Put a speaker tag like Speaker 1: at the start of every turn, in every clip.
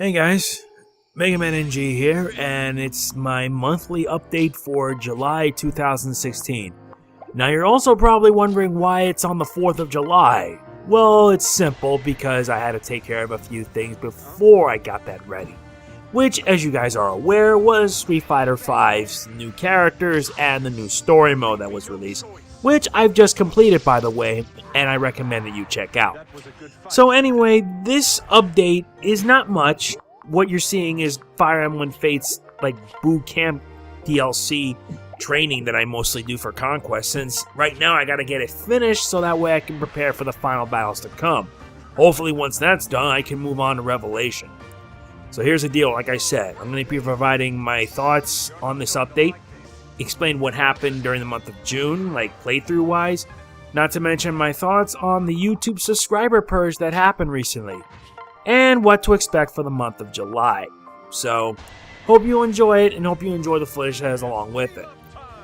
Speaker 1: Hey guys, Mega Man NG here, and it's my monthly update for July 2016. Now you're also probably wondering why it's on the 4th of July. Well, it's simple because I had to take care of a few things before I got that ready. Which, as you guys are aware, was Street Fighter V's new characters and the new story mode that was released. Which I've just completed, by the way, and I recommend that you check out. So anyway, this update is not much. What you're seeing is Fire Emblem Fates boot camp DLC training that I mostly do for Conquest, since right now I gotta get it finished so that way I can prepare for the final battles to come. Hopefully once that's done, I can move on to Revelation. So here's the deal, like I said, I'm going to be providing my thoughts on this update, explain what happened during the month of June, playthrough-wise, not to mention my thoughts on the YouTube subscriber purge that happened recently, and what to expect for the month of July. So, hope you enjoy it, and hope you enjoy the footage that is along with it.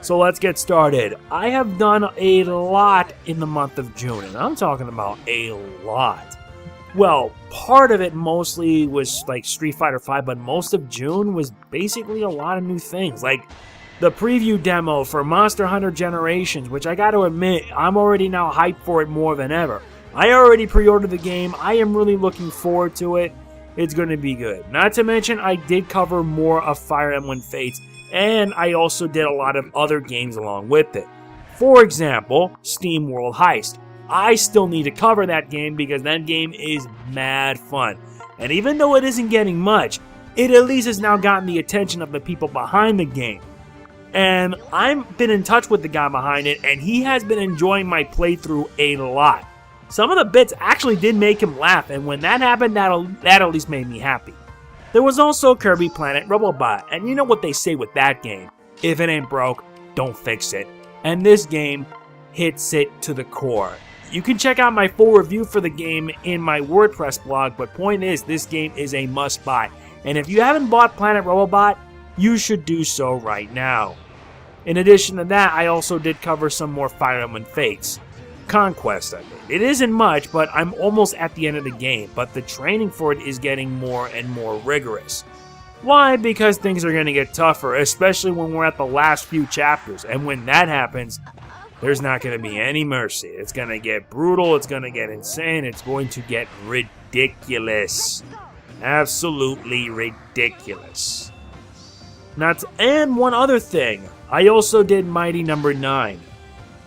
Speaker 1: So let's get started. I have done a lot in the month of June, and I'm talking about a lot. Well, part of it mostly was Street Fighter V, but most of June was basically a lot of new things, like the preview demo for Monster Hunter Generations, which I gotta admit, I'm already now hyped for it more than ever. I already pre-ordered the game, I am really looking forward to it, it's gonna be good. Not to mention, I did cover more of Fire Emblem Fates, and I also did a lot of other games along with it. For example, SteamWorld Heist. I still need to cover that game because that game is mad fun. And even though it isn't getting much, it at least has now gotten the attention of the people behind the game. And I've been in touch with the guy behind it, and he has been enjoying my playthrough a lot. Some of the bits actually did make him laugh, and when that happened, that at least made me happy. There was also Kirby Planet Robobot, and you know what they say with that game. If it ain't broke, don't fix it. And this game hits it to the core. You can check out my full review for the game in my WordPress blog, but point is, this game is a must-buy. And if you haven't bought Planet Robobot, you should do so right now. In addition to that, I also did cover some more Fire Emblem Fates Conquest, I mean. It isn't much, but I'm almost at the end of the game, but the training for it is getting more and more rigorous. Why? Because things are going to get tougher, especially when we're at the last few chapters, and when that happens, there's not going to be any mercy. It's going to get brutal, it's going to get insane, it's going to get ridiculous. Absolutely ridiculous. And one other thing, I also did Mighty Number 9.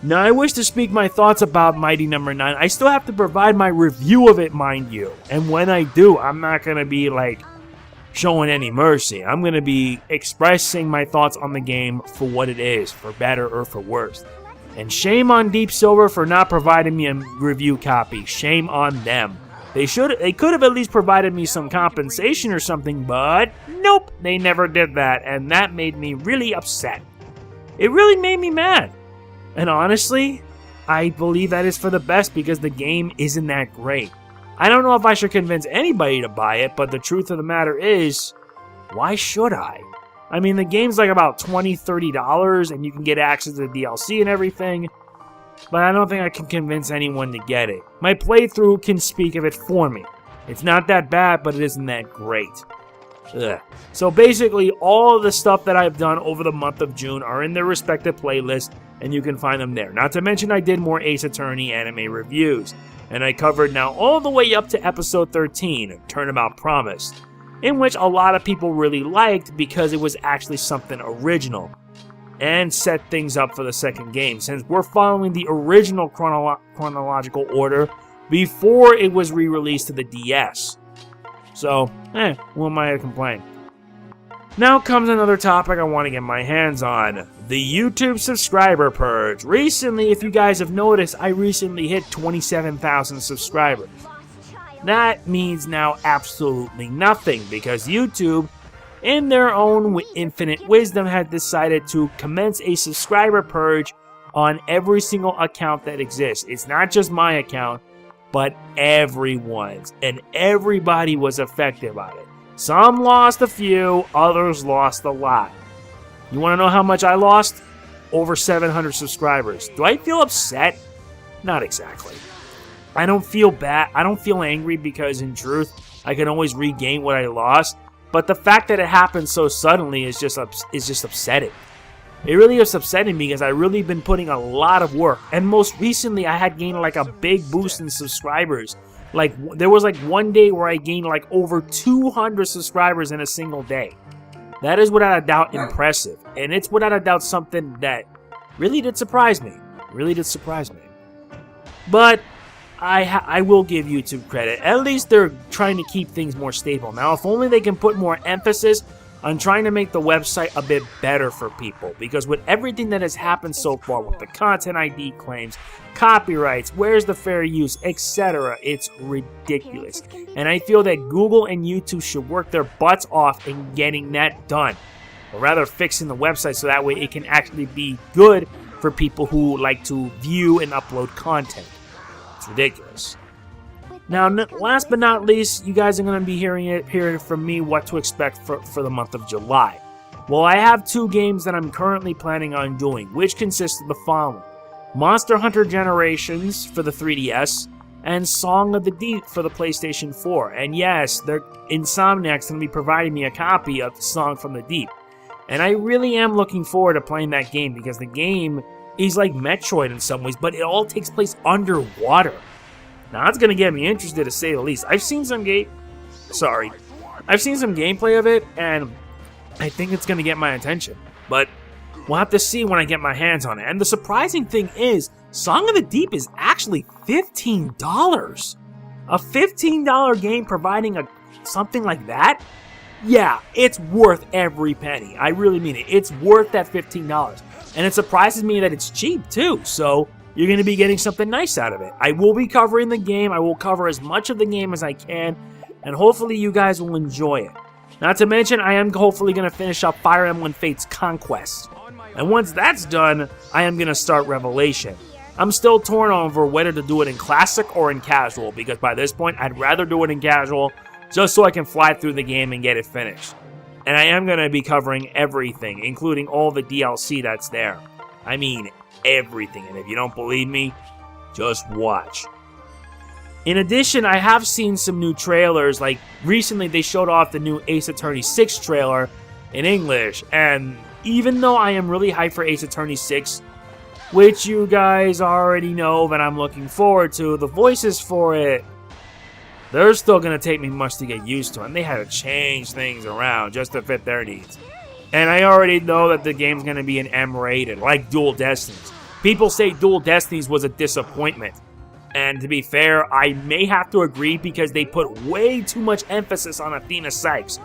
Speaker 1: Now, I wish to speak my thoughts about Mighty Number 9. I still have to provide my review of it, mind you. And when I do, I'm not going to be, showing any mercy. I'm going to be expressing my thoughts on the game for what it is, for better or for worse. And shame on Deep Silver for not providing me a review copy. Shame on them. They could have at least provided me some compensation or something, but nope, they never did that, and that made me really upset. It really made me mad. And honestly, I believe that is for the best because the game isn't that great. I don't know if I should convince anybody to buy it, but the truth of the matter is, why should I? I mean, the game's about $20, $30, and you can get access to the DLC and everything, but I don't think I can convince anyone to get it. My playthrough can speak of it for me. It's not that bad, but it isn't that great. Ugh. So basically, all of the stuff that I've done over the month of June are in their respective playlists, and you can find them there. Not to mention I did more Ace Attorney anime reviews, and I covered now all the way up to episode 13, Turnabout Promise, in which a lot of people really liked because it was actually something original and set things up for the second game, since we're following the original chronological order before it was re-released to the DS. So, who am I to complain? Now comes another topic I want to get my hands on, the YouTube subscriber purge. Recently, if you guys have noticed, I recently hit 27,000 subscribers. That means now absolutely nothing, because YouTube, in their own infinite wisdom, had decided to commence a subscriber purge on every single account that exists. It's not just my account, but everyone's, and everybody was affected by it. Some lost a few, others lost a lot. You want to know how much I lost? Over 700 subscribers. Do I feel upset? Not exactly. I don't feel bad. I don't feel angry because, in truth, I can always regain what I lost. But the fact that it happened so suddenly is just upsetting. It really is upsetting because I've really been putting a lot of work. And most recently, I had gained like a big boost in subscribers. Like, there was like one day where I gained like over 200 subscribers in a single day. That is without a doubt impressive. And it's without a doubt something that really did surprise me. Really did surprise me. But I will give YouTube credit. At least they're trying to keep things more stable. Now, if only they can put more emphasis on trying to make the website a bit better for people. Because with everything that has happened so far, with the content ID claims, copyrights, where's the fair use, etc., it's ridiculous. And I feel that Google and YouTube should work their butts off in getting that done. Or rather, fixing the website so that way it can actually be good for people who like to view and upload content. It's ridiculous. Now, last but not least, you guys are going to be hearing from me what to expect for the month of July. Well, I have 2 games that I'm currently planning on doing, which consist of the following. Monster Hunter Generations for the 3DS, and Song of the Deep for the PlayStation 4. And yes, Insomniac's going to be providing me a copy of Song from the Deep. And I really am looking forward to playing that game, because the game is like Metroid in some ways, but it all takes place underwater. Now, that's going to get me interested, to say the least. I've seen some gameplay of it, and I think it's going to get my attention. But we'll have to see when I get my hands on it. And the surprising thing is, Song of the Deep is actually $15. A $15 game providing something like that? Yeah, it's worth every penny. I really mean it. It's worth that $15. And it surprises me that it's cheap, too. So you're going to be getting something nice out of it. I will be covering the game. I will cover as much of the game as I can. And hopefully you guys will enjoy it. Not to mention, I am hopefully going to finish up Fire Emblem Fates Conquest. And once that's done, I am going to start Revelation. I'm still torn over whether to do it in Classic or in Casual, because by this point, I'd rather do it in Casual, just so I can fly through the game and get it finished. And I am going to be covering everything, including all the DLC that's there. I mean, everything. And if you don't believe me, just watch. In addition, I have seen some new trailers. Like, recently they showed off the new Ace Attorney 6 trailer in English. And even though I am really hyped for Ace Attorney 6, which you guys already know that I'm looking forward to, the voices for it, they're still going to take me much to get used to, and they had to change things around just to fit their needs. And I already know that the game's going to be an M-rated, like Dual Destinies. People say Dual Destinies was a disappointment. And to be fair, I may have to agree, because they put way too much emphasis on Athena Sykes.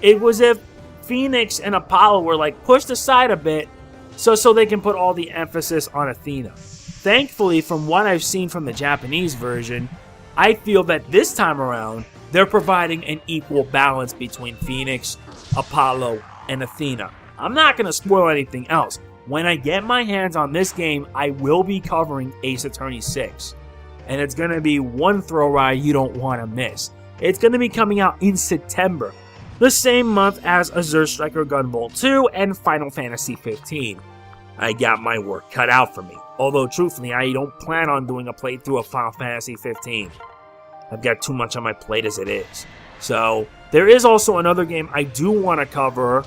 Speaker 1: It was as if Phoenix and Apollo were like pushed aside a bit so they can put all the emphasis on Athena. Thankfully, from what I've seen from the Japanese version, I feel that this time around, they're providing an equal balance between Phoenix, Apollo, and Athena. I'm not going to spoil anything else. When I get my hands on this game, I will be covering Ace Attorney 6. And it's going to be one thrill ride you don't want to miss. It's going to be coming out in September, the same month as Azure Striker Gunvolt 2 and Final Fantasy 15. I got my work cut out for me. Although, truthfully, I don't plan on doing a playthrough of Final Fantasy 15. I've got too much on my plate as it is. So, there is also another game I do want to cover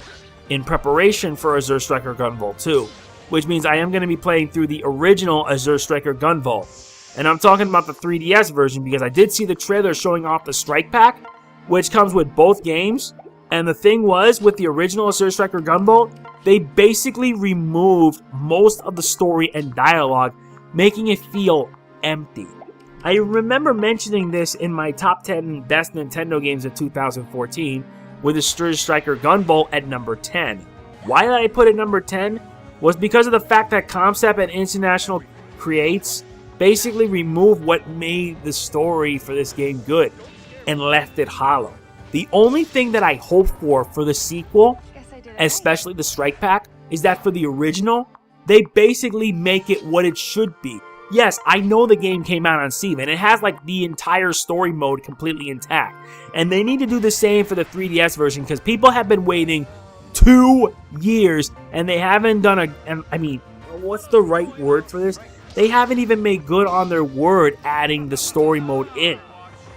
Speaker 1: in preparation for Azure Striker Gunvolt 2, which means I am going to be playing through the original Azure Striker Gunvolt. And I'm talking about the 3DS version, because I did see the trailer showing off the Strike Pack, which comes with both games. And the thing was, with the original Azure Striker Gunvolt, they basically removed most of the story and dialogue, making it feel empty. I remember mentioning this in my top 10 best Nintendo games of 2014, with Azure Striker Gunvolt at number 10. Why did I put it number 10? Was because of the fact that Concept and International Creates basically removed what made the story for this game good, and left it hollow. The only thing that I hope for the sequel, especially the Strike Pack, is that for the original, they basically make it what it should be. Yes, I know the game came out on Steam, and it has like the entire story mode completely intact. And they need to do the same for the 3DS version, because people have been waiting 2 years, and they haven't done what's the right word for this? They haven't even made good on their word adding the story mode in.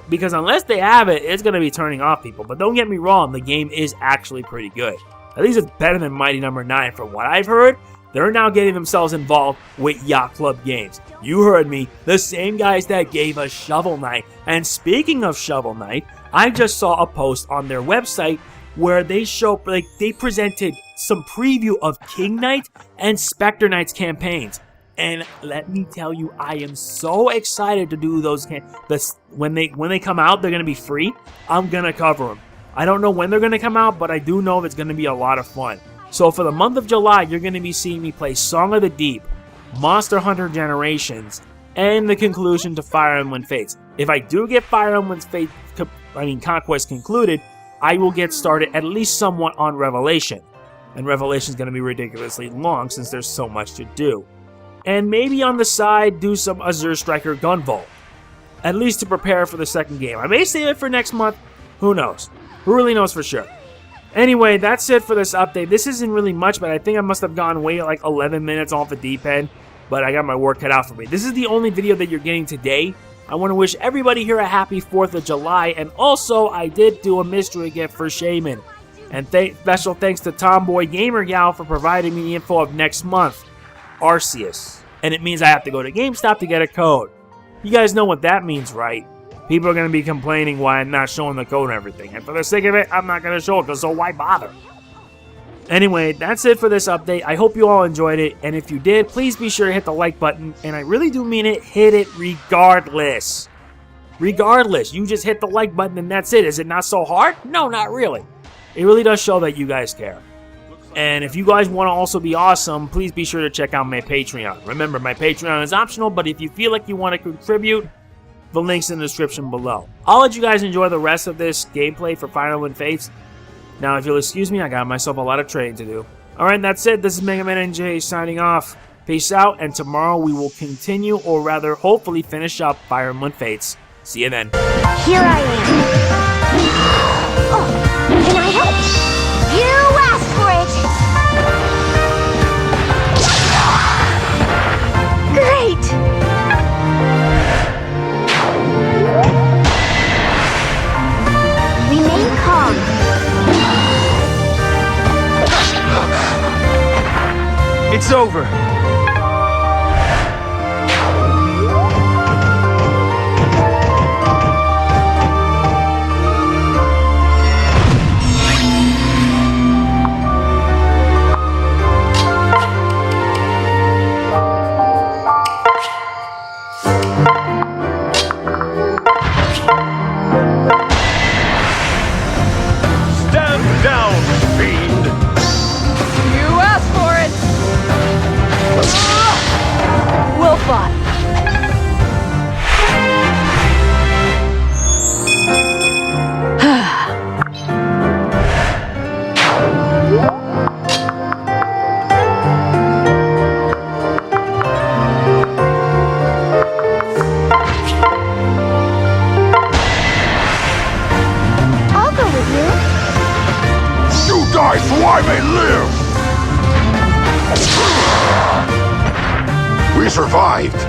Speaker 1: Because unless they have it, it's going to be turning off people. But don't get me wrong, the game is actually pretty good. At least it's better than Mighty Number 9 from what I've heard. They're now getting themselves involved with Yacht Club games. You heard me, the same guys that gave us Shovel Knight. And speaking of Shovel Knight, I just saw a post on their website where they they presented some preview of King Knight and Spectre Knight's campaigns. And let me tell you, I am so excited to do those. When they come out, they're going to be free. I'm going to cover them. I don't know when they're going to come out, but I do know it's going to be a lot of fun. So for the month of July, you're going to be seeing me play Song of the Deep, Monster Hunter Generations, and the conclusion to Fire Emblem Fates. If I do get Fire Emblem Fates, Conquest concluded, I will get started at least somewhat on Revelation. And Revelation is going to be ridiculously long since there's so much to do. And maybe on the side, do some Azure Striker Gunvolt. At least to prepare for the second game. I may save it for next month. Who knows? Who really knows for sure? Anyway, that's it for this update. This isn't really much, but I think I must have gone way like 11 minutes off the deep end. But I got my work cut out for me. This is the only video that you're getting today. I want to wish everybody here a happy 4th of July. And also, I did do a mystery gift for Shaman. And special thanks to Tomboy Gamer Gal for providing me the info of next month. Arceus. And it means I have to go to GameStop to get a code. You guys know what that means, right? People are going to be complaining why I'm not showing the code and everything. And for the sake of it, I'm not going to show it, because so why bother? Anyway, that's it for this update. I hope you all enjoyed it. And if you did, please be sure to hit the like button. And I really do mean it. Hit it regardless. Regardless. You just hit the like button and that's it. Is it not so hard? No, not really. It really does show that you guys care. And if you guys want to also be awesome, please be sure to check out my Patreon. Remember, my Patreon is optional, but if you feel like you want to contribute, the link's in the description below. I'll let you guys enjoy the rest of this gameplay for Fire Emblem Fates. Now, if you'll excuse me, I got myself a lot of trading to do. Alright, that's it. This is Mega Man NJ signing off. Peace out, and tomorrow we will continue, or rather, hopefully finish up Fire Emblem Fates. See you then.
Speaker 2: Here I am. Oh, can I help? You asked for it! Great! Remain calm.
Speaker 1: It's over.
Speaker 3: So I may live! We survived!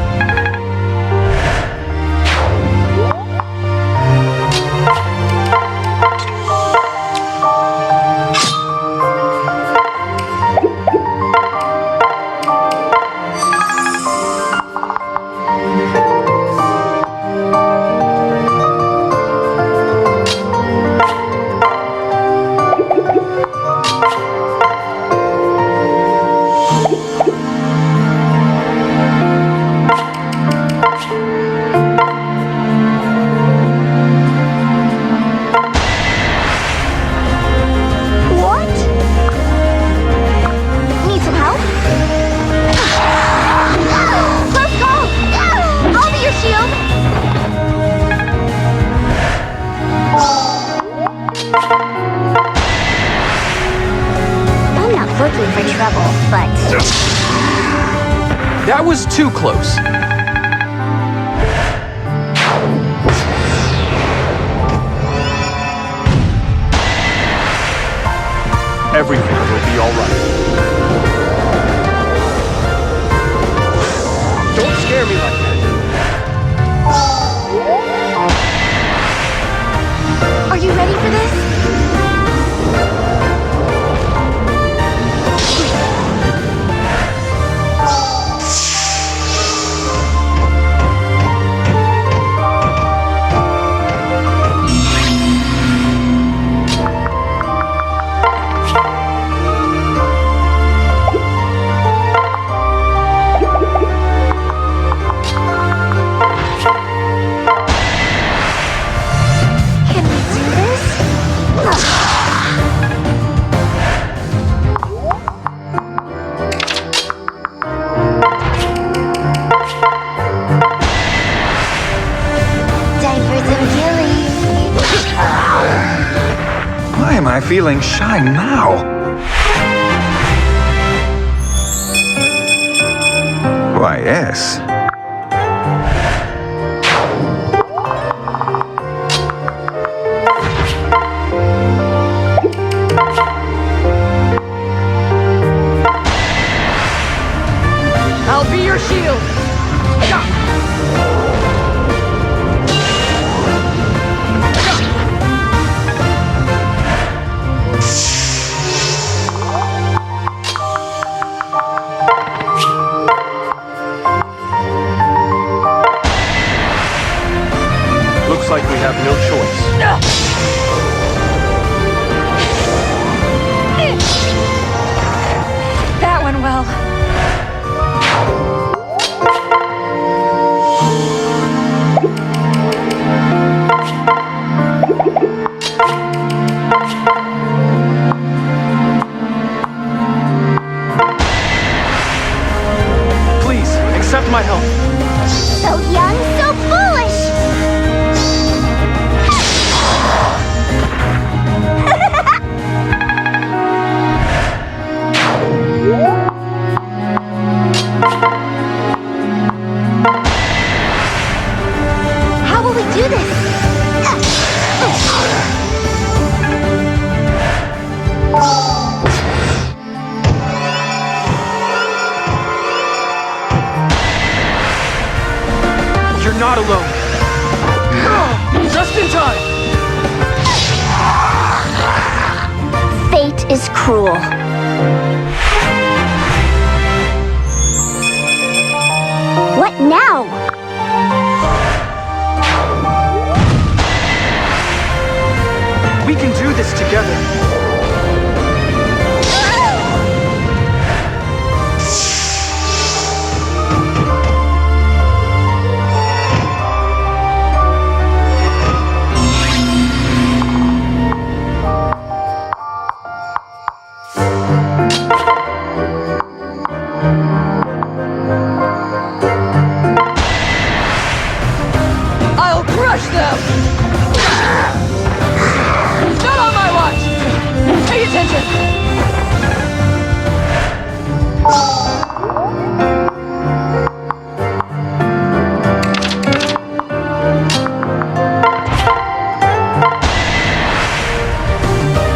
Speaker 2: looking for trouble, but...
Speaker 4: That was too close. Everything will be all right. Don't scare me like that.
Speaker 5: I feeling shy now? Why, yes.
Speaker 6: I'll be your shield.
Speaker 4: Looks like we have no choice.
Speaker 6: That went well.
Speaker 4: Please, accept my help.
Speaker 2: So young, so foolish! How will we do this?
Speaker 4: You're not alone. Just in time.
Speaker 2: Fate is cruel. What now?
Speaker 4: We can do this together.
Speaker 6: I'll crush them! Not on my watch! Pay attention!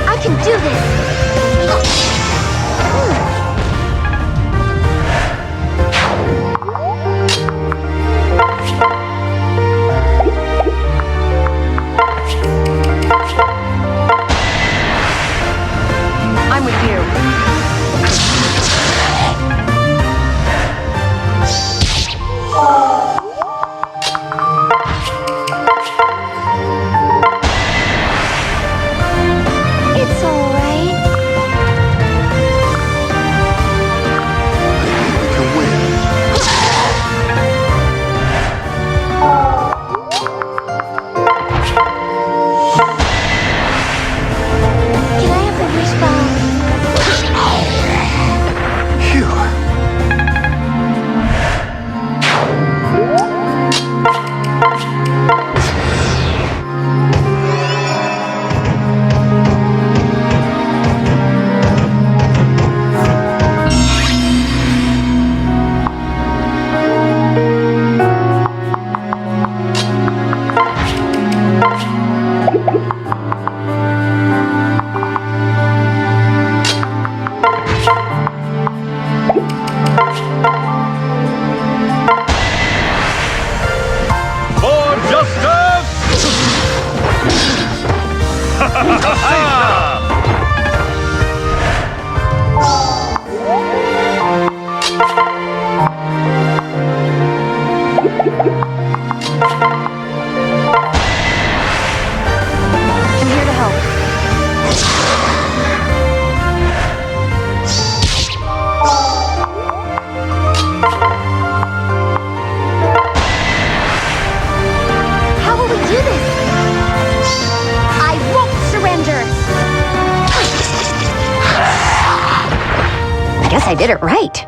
Speaker 2: I can do this!
Speaker 6: I'm with you.
Speaker 2: It's alright.
Speaker 3: We can win.
Speaker 2: Can I have the respawn?
Speaker 3: Phew.
Speaker 4: For justice!
Speaker 6: I'm here to help.
Speaker 2: How will we do this? I won't surrender!
Speaker 6: I guess I did it right.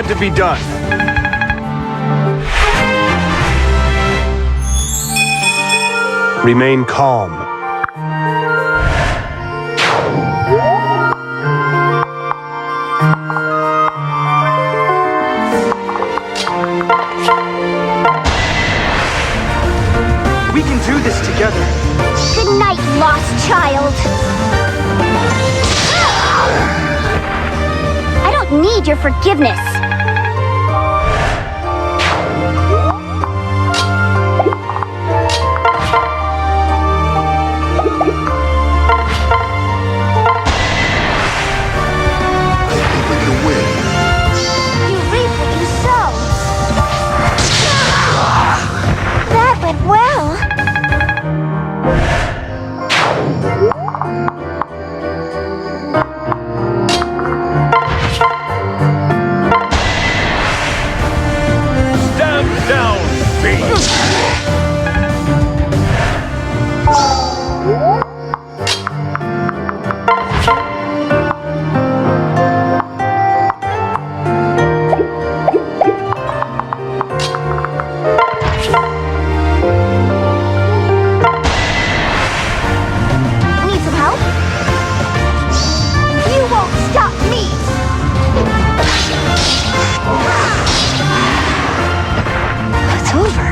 Speaker 4: had to be done. Remain calm. We can do this together.
Speaker 2: Good night, lost child. I don't need your forgiveness.
Speaker 3: I think we can win.
Speaker 2: You reap what you sow. That went well.
Speaker 4: Stand down, beast!
Speaker 2: Need some help? You won't stop me!
Speaker 6: It's over.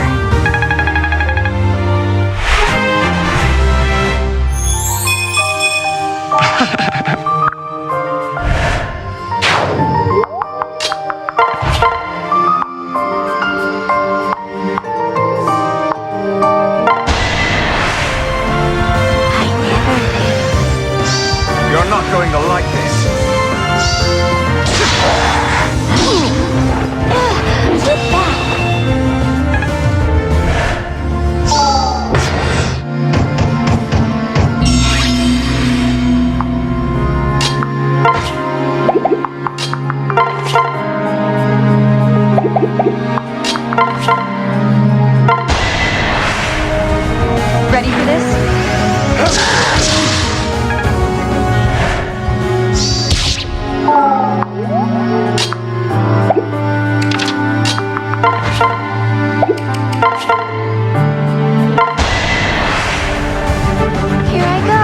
Speaker 4: You're not going to like this.
Speaker 2: Too bad.
Speaker 6: Ready for this?
Speaker 2: Here I go.